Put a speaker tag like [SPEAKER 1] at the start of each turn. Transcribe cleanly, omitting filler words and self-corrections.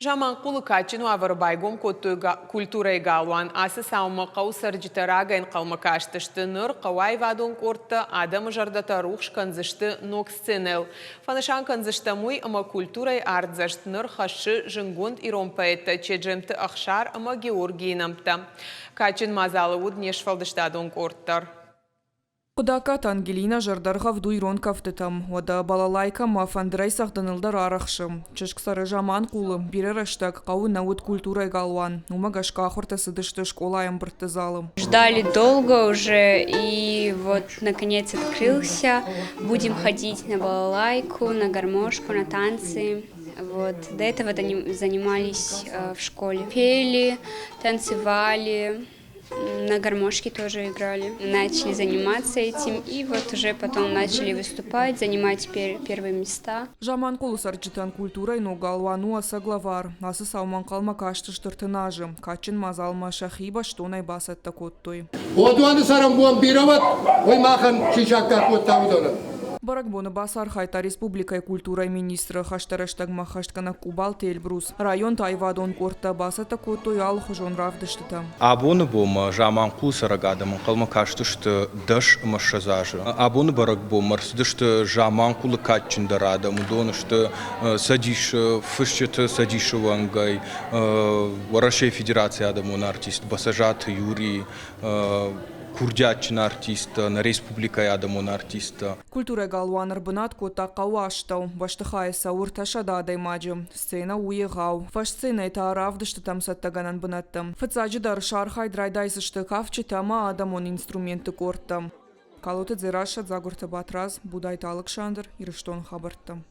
[SPEAKER 1] Жаман Кулыкачину аварбайгом культурой галуан асы саумы қау сарджитарагайн қалмакаштышты нұр қауай вадон корты адам жардата рух канзышты ноксценел. Фанышан канзыштамуй ама культурой ардзашт нұр хашы жынгунд иромпаэта чеджемті ақшар ама Георгиинамта. Качин мазалы уд нешфалдыштадон корттар.
[SPEAKER 2] Кудакат Ангелина жардарга вдуйрон кафтытам. Ода балалайка мафандрай сахданылдар арахшым. Чешксары жаман кулы, бирер аштак, кау науд культурой галван. Умагашка хорта сыдышты школаем бартызалым.
[SPEAKER 3] Ждали долго уже, и вот наконец открылся. Будем ходить на балалайку, на гармошку, на танцы. Вот. До этого занимались в школе. Пели, танцевали. На гармошке тоже играли. Начали заниматься этим, и вот уже потом начали выступать, занимать первые места.
[SPEAKER 2] Жаман кулы сарджитан культурой но галвану асаглавар. Асы сауман калма каштыштыртынажы. Качин мазалма шахиба, что найбасат такоттой.
[SPEAKER 4] Одуаны сарам буам бироват, ой махан шишакка коттаудона.
[SPEAKER 2] Баракбона басар хайта республикай культурай министра хаштараштаг махашткана Кубал Тельбрус. Район тайвадон корта баса такоттой алхужон равдыштыта.
[SPEAKER 5] Абоны бома жаман кул сарагадам калма каштышты даш машазажы. Абоны баракбом марсдышты жаман кулы катчиндарада мудонышты садиш фышчыты садиш вангай Варашей федерация адамон артист басажат Юрий Курдячин артиста, на республика ядамон артиста.
[SPEAKER 2] Культура галуан арбынат кота кауаштау. Баштахайса урташада даймаджи. Сцена уегау. Фаш сцена это аравдышты там саттаганан бынаттам. Фацаджидар шархай драйдайсышты кавчитама адамон инструменты кортам. Калоты дзираша загурта батраз, Будайта Александр и Рыштон хабарттам.